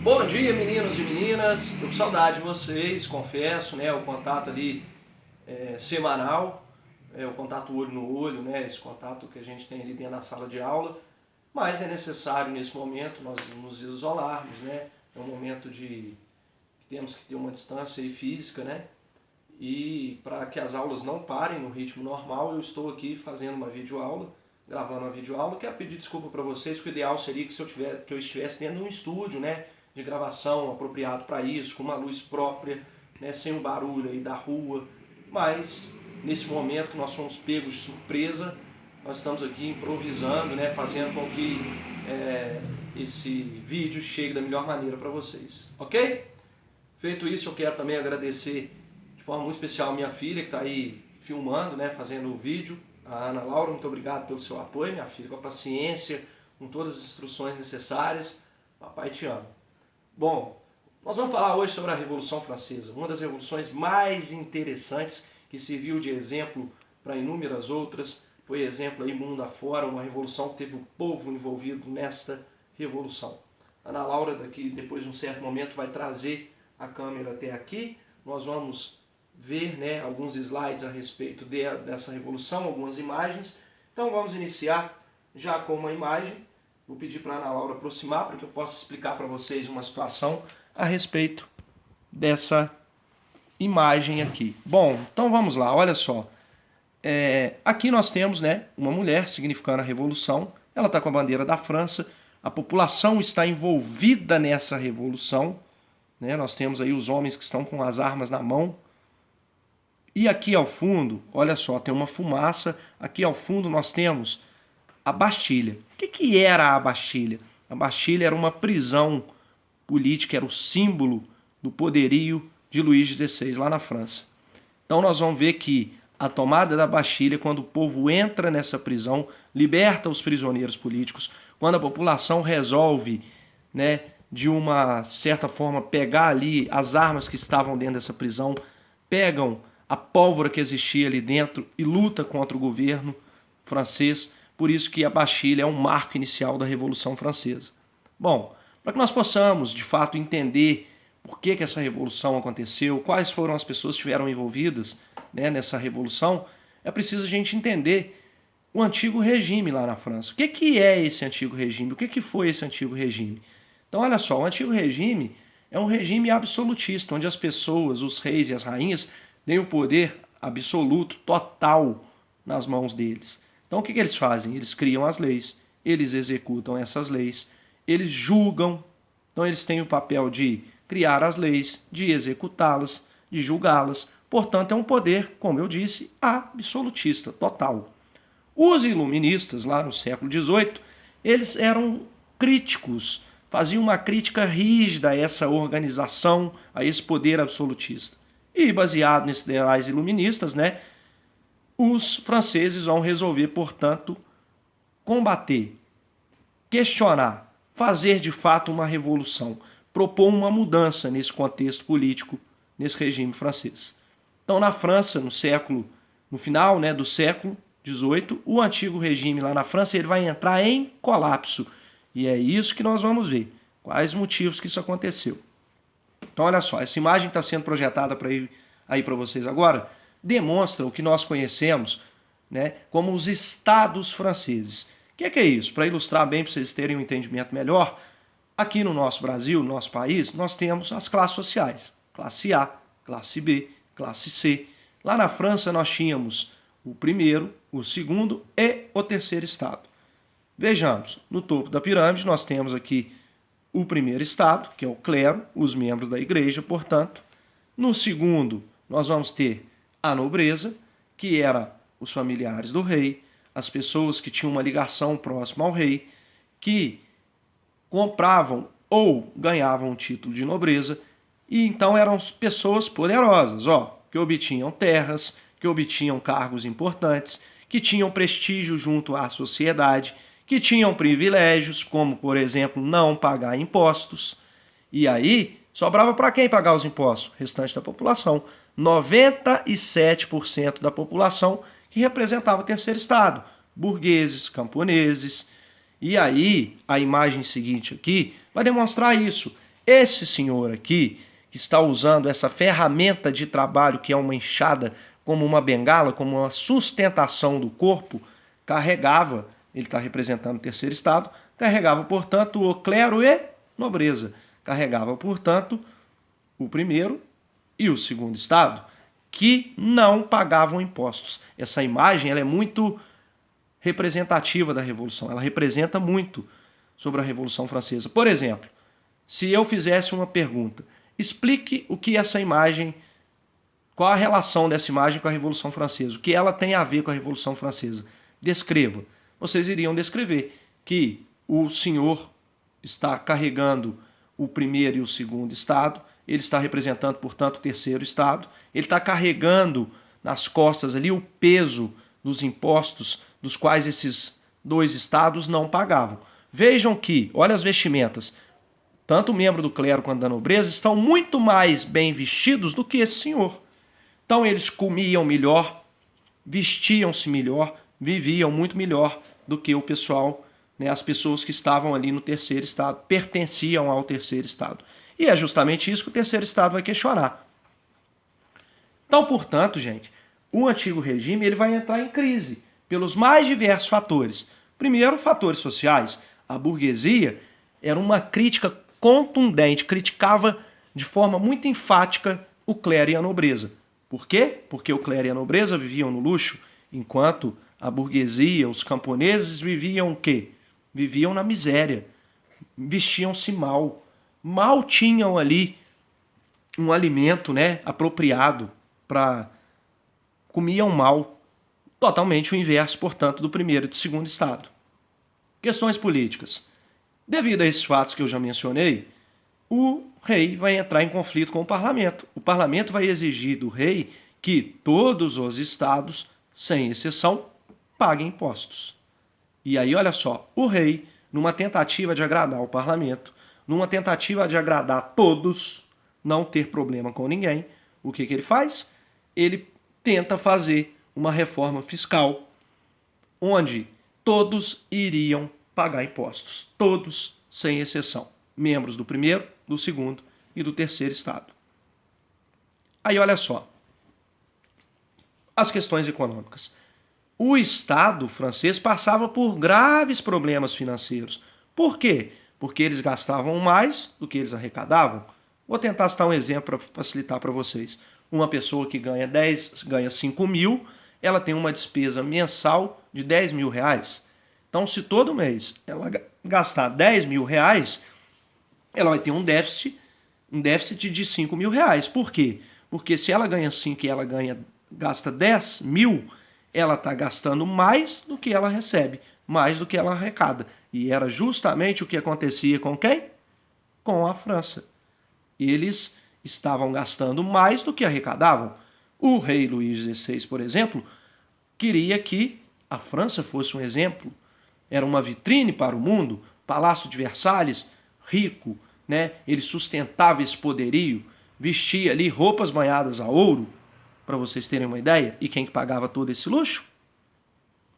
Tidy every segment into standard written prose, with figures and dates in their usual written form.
Bom dia, meninos e meninas. Tô com saudade de vocês, confesso, né? O contato ali semanal, o contato olho no olho, né? Esse contato que a gente tem ali dentro da sala de aula. Mas é necessário nesse momento nós nos isolarmos, né? É um momento de que temos que ter uma distância aí física, né? E para que as aulas não parem no ritmo normal, eu estou aqui fazendo uma videoaula, gravando uma videoaula. Quero pedir desculpa para vocês, que o ideal seria que eu estivesse dentro de um estúdio, né, de gravação apropriado para isso, com uma luz própria, né, sem o barulho aí da rua. Mas nesse momento que nós somos pegos de surpresa, nós estamos aqui improvisando, né, fazendo com que esse vídeo chegue da melhor maneira para vocês, ok? Feito isso, eu quero também agradecer de forma muito especial a minha filha, que está aí filmando, né, fazendo o vídeo. A Ana Laura, muito obrigado pelo seu apoio, minha filha, com a paciência, com todas as instruções necessárias. Papai te ama. Bom, nós vamos falar hoje sobre a Revolução Francesa, uma das revoluções mais interessantes que serviu de exemplo para inúmeras outras. Foi exemplo aí mundo afora, uma revolução que teve o povo envolvido nesta revolução. A Ana Laura, daqui depois de um certo momento, vai trazer a câmera até aqui. Nós vamos ver, né, alguns slides a respeito dessa revolução, algumas imagens. Então vamos iniciar já com uma imagem. Vou pedir para a Ana Laura aproximar para que eu possa explicar para vocês uma situação a respeito dessa imagem aqui. Bom, então vamos lá, olha só. Aqui nós temos, né, uma mulher significando a revolução. Ela está com a bandeira da França. A população está envolvida nessa revolução, né? Nós temos aí os homens que estão com as armas na mão. E aqui ao fundo, olha só, tem uma fumaça. Aqui ao fundo nós temos a Bastilha. O que era a Bastilha? A Bastilha era uma prisão política, era o símbolo do poderio de Luís XVI lá na França. Então nós vamos ver que a tomada da Bastilha, quando o povo entra nessa prisão, liberta os prisioneiros políticos, quando a população resolve, né, de uma certa forma, pegar ali as armas que estavam dentro dessa prisão, pegam a pólvora que existia ali dentro e luta contra o governo francês. Por isso que a Bastilha é um marco inicial da Revolução Francesa. Bom, para que nós possamos, de fato, entender por que essa revolução aconteceu, quais foram as pessoas que estiveram envolvidas, né, nessa revolução, é preciso a gente entender o antigo regime lá na França. O que é esse antigo regime? O que foi esse antigo regime? Então, olha só, o antigo regime é um regime absolutista, onde as pessoas, os reis e as rainhas, têm o poder absoluto, total, nas mãos deles. Então, o que eles fazem? Eles criam as leis, eles executam essas leis, eles julgam. Então, eles têm o papel de criar as leis, de executá-las, de julgá-las. Portanto, é um poder, como eu disse, absolutista, total. Os iluministas, lá no século XVIII, eles eram críticos, faziam uma crítica rígida a essa organização, a esse poder absolutista. E, baseado nesses ideais iluministas, né, os franceses vão resolver, portanto, combater, questionar, fazer de fato uma revolução, propor uma mudança nesse contexto político, nesse regime francês. Então, na França, no final, né, do século XVIII, o antigo regime lá na França ele vai entrar em colapso. E é isso que nós vamos ver. Quais motivos que isso aconteceu. Então, olha só, essa imagem está sendo projetada aí para vocês agora, demonstra o que nós conhecemos, né, como os estados franceses. O que é isso? Para ilustrar bem, para vocês terem um entendimento melhor, aqui no nosso Brasil, no nosso país, nós temos as classes sociais. Classe A, classe B, classe C. Lá na França nós tínhamos o primeiro, o segundo e o terceiro estado. Vejamos, no topo da pirâmide nós temos aqui o primeiro estado, que é o clero, os membros da igreja, portanto. No segundo, nós vamos ter a nobreza, que era os familiares do rei, as pessoas que tinham uma ligação próxima ao rei, que compravam ou ganhavam um título de nobreza, e então eram pessoas poderosas, que obtinham terras, que obtinham cargos importantes, que tinham prestígio junto à sociedade, que tinham privilégios, como, por exemplo, não pagar impostos. E aí, sobrava para quem pagar os impostos? O restante da população. 97% da população que representava o terceiro estado. Burgueses, camponeses. E aí, a imagem seguinte aqui vai demonstrar isso. Esse senhor aqui, que está usando essa ferramenta de trabalho, que é uma enxada, como uma bengala, como uma sustentação do corpo, carregava, ele está representando o terceiro estado, carregava, portanto, o clero e nobreza. Carregava, portanto, o primeiro e o segundo estado, que não pagavam impostos. Essa imagem ela é muito representativa da Revolução, ela representa muito sobre a Revolução Francesa. Por exemplo, se eu fizesse uma pergunta, explique o que essa imagem, qual a relação dessa imagem com a Revolução Francesa, o que ela tem a ver com a Revolução Francesa. Descreva. Vocês iriam descrever que o senhor está carregando o primeiro e o segundo estado, ele está representando, portanto, o terceiro estado, ele está carregando nas costas ali o peso dos impostos dos quais esses dois estados não pagavam. Vejam que, olha as vestimentas, tanto o membro do clero quanto da nobreza estão muito mais bem vestidos do que esse senhor. Então eles comiam melhor, vestiam-se melhor, viviam muito melhor do que o pessoal, né, as pessoas que estavam ali no terceiro estado, pertenciam ao terceiro estado. E é justamente isso que o terceiro estado vai questionar. Então, portanto, gente, o antigo regime ele vai entrar em crise pelos mais diversos fatores. Primeiro, fatores sociais. A burguesia era uma crítica contundente, criticava de forma muito enfática o clero e a nobreza. Por quê? Porque o clero e a nobreza viviam no luxo, enquanto a burguesia, os camponeses viviam o quê? Viviam na miséria, vestiam-se mal, mal tinham ali um alimento, né, apropriado para comiam mal, totalmente o inverso, portanto, do primeiro e do segundo estado. Questões políticas. Devido a esses fatos que eu já mencionei, o rei vai entrar em conflito com o parlamento. O parlamento vai exigir do rei que todos os estados, sem exceção, paguem impostos. E aí, olha só, o rei, numa tentativa de agradar o parlamento, numa tentativa de agradar todos, não ter problema com ninguém, o que ele faz? Ele tenta fazer uma reforma fiscal onde todos iriam pagar impostos. Todos, sem exceção. Membros do primeiro, do segundo e do terceiro estado. Aí olha só. As questões econômicas. O Estado francês passava por graves problemas financeiros. Por quê? Porque eles gastavam mais do que eles arrecadavam. Vou tentar citar um exemplo para facilitar para vocês. Uma pessoa que ganha 5 mil, ela tem uma despesa mensal de 10 mil reais. Então, se todo mês ela gastar 10 mil reais, ela vai ter um déficit de 5 mil reais. Por quê? Porque se ela ganha 5 e ela gasta 10 mil, ela está gastando mais do que ela recebe, mais do que ela arrecada. E era justamente o que acontecia com quem? Com a França. Eles estavam gastando mais do que arrecadavam. O rei Luís XVI, por exemplo, queria que a França fosse um exemplo. Era uma vitrine para o mundo, Palácio de Versalhes, rico, né? Ele sustentava esse poderio, vestia ali roupas banhadas a ouro, para vocês terem uma ideia. E quem que pagava todo esse luxo?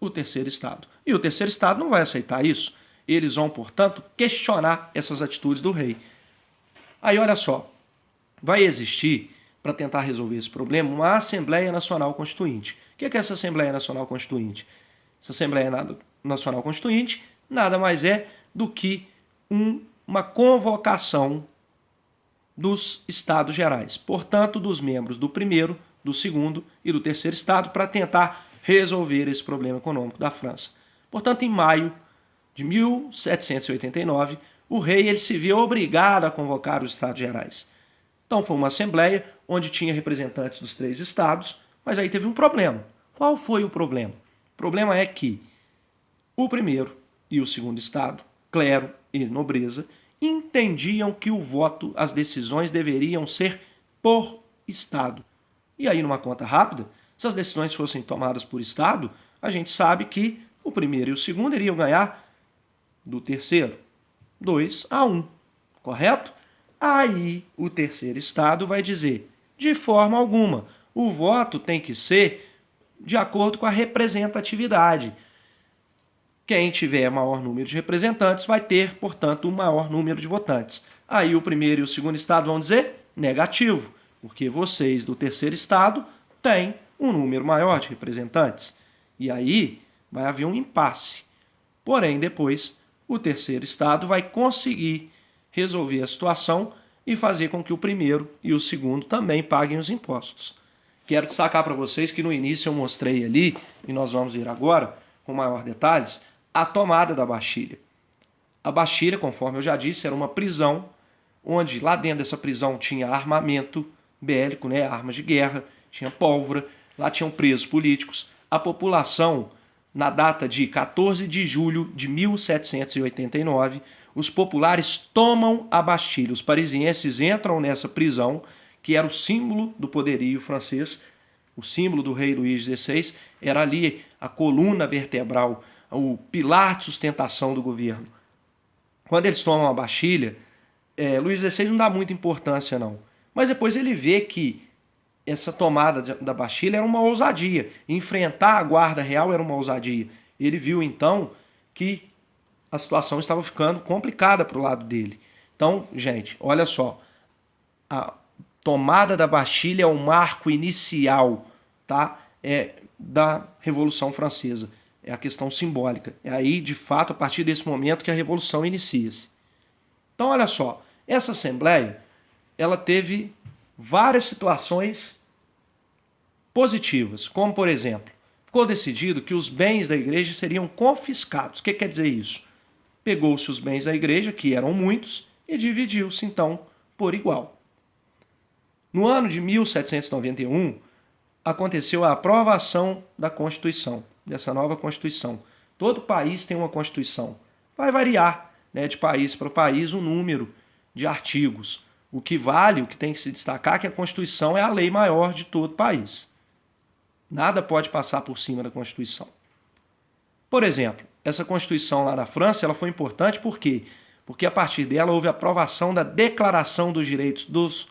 O terceiro estado. E o terceiro estado não vai aceitar isso. Eles vão, portanto, questionar essas atitudes do rei. Aí olha só, vai existir, para tentar resolver esse problema, uma Assembleia Nacional Constituinte. O que é essa Assembleia Nacional Constituinte? Essa Assembleia Nacional Constituinte nada mais é do que uma convocação dos Estados Gerais, portanto, dos membros do primeiro, do segundo e do terceiro estado, para tentar resolver esse problema econômico da França. Portanto, em maio de 1789, o rei ele se viu obrigado a convocar os Estados Gerais. Então foi uma assembleia onde tinha representantes dos 3 estados, mas aí teve um problema. Qual foi o problema? O problema é que o primeiro e o segundo estado, clero e nobreza, entendiam que o voto, as decisões deveriam ser por estado. E aí, numa conta rápida, se as decisões fossem tomadas por estado, a gente sabe que o primeiro e o segundo iriam ganhar do terceiro 2-1, correto? Aí o terceiro estado vai dizer, de forma alguma, o voto tem que ser de acordo com a representatividade. Quem tiver maior número de representantes vai ter, portanto, um maior número de votantes. Aí o primeiro e o segundo estado vão dizer negativo, porque vocês do terceiro estado têm um número maior de representantes. E aí vai haver um impasse. Porém, depois, o terceiro estado vai conseguir resolver a situação e fazer com que o primeiro e o segundo também paguem os impostos. Quero destacar para vocês que no início eu mostrei ali, e nós vamos ver agora com maior detalhes, a tomada da Bastilha. A Bastilha, conforme eu já disse, era uma prisão, onde lá dentro dessa prisão tinha armamento bélico, né, armas de guerra, tinha pólvora, lá tinham presos políticos. A população, na data de 14 de julho de 1789, os populares tomam a Bastilha. Os parisienses entram nessa prisão, que era o símbolo do poderio francês, o símbolo do rei Luís XVI, era ali a coluna vertebral, o pilar de sustentação do governo. Quando eles tomam a Bastilha, Luís XVI não dá muita importância não, mas depois ele vê que essa tomada da Bastilha era uma ousadia, enfrentar a guarda real era uma ousadia. Ele viu então que a situação estava ficando complicada para o lado dele. Então, gente, olha só, a tomada da Bastilha é o marco inicial, tá? Da Revolução Francesa. É a questão simbólica. É aí, de fato, a partir desse momento que a Revolução inicia-se. Então, olha só, essa Assembleia, ela teve várias situações positivas, como, por exemplo, ficou decidido que os bens da igreja seriam confiscados. O que quer dizer isso? Pegou-se os bens da igreja, que eram muitos, e dividiu-se, então, por igual. No ano de 1791, aconteceu a aprovação da Constituição, dessa nova Constituição. Todo país tem uma Constituição. Vai variar, né, de país para país o número de artigos. O que vale, o que tem que se destacar é que a Constituição é a lei maior de todo o país. Nada pode passar por cima da Constituição. Por exemplo, essa Constituição lá na França ela foi importante por quê? Porque a partir dela houve a aprovação da Declaração dos Direitos dos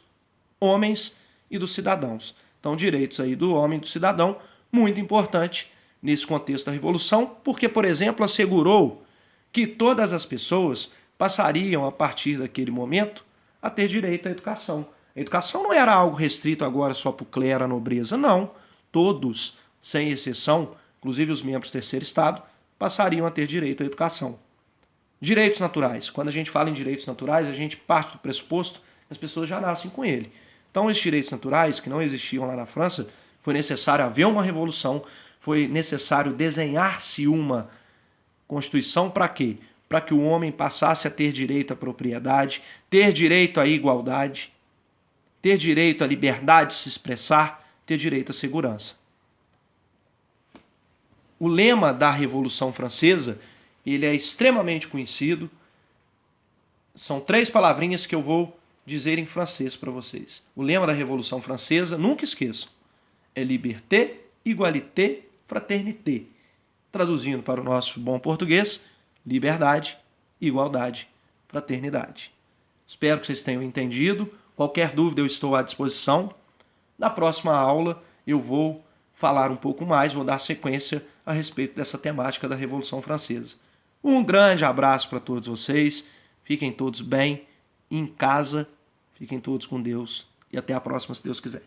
Homens e dos Cidadãos. Então, direitos aí do homem e do cidadão, muito importante nesse contexto da Revolução, porque, por exemplo, assegurou que todas as pessoas passariam, a partir daquele momento, a ter direito à educação. A educação não era algo restrito agora só para o clero, a nobreza, não. Todos, sem exceção, inclusive os membros do terceiro estado, passariam a ter direito à educação. Direitos naturais. Quando a gente fala em direitos naturais, a gente parte do pressuposto que as pessoas já nascem com ele. Então, esses direitos naturais, que não existiam lá na França, foi necessário haver uma revolução, foi necessário desenhar-se uma Constituição para quê? Para que o homem passasse a ter direito à propriedade, ter direito à igualdade, ter direito à liberdade de se expressar, ter direito à segurança. O lema da Revolução Francesa, ele é extremamente conhecido. São 3 palavrinhas que eu vou dizer em francês para vocês. O lema da Revolução Francesa, nunca esqueçam, é liberté, égalité, fraternité. Traduzindo para o nosso bom português, liberdade, igualdade, fraternidade. Espero que vocês tenham entendido. Qualquer dúvida eu estou à disposição. Na próxima aula eu vou falar um pouco mais, vou dar sequência a respeito dessa temática da Revolução Francesa. Um grande abraço para todos vocês. Fiquem todos bem, em casa. Fiquem todos com Deus e até a próxima, se Deus quiser.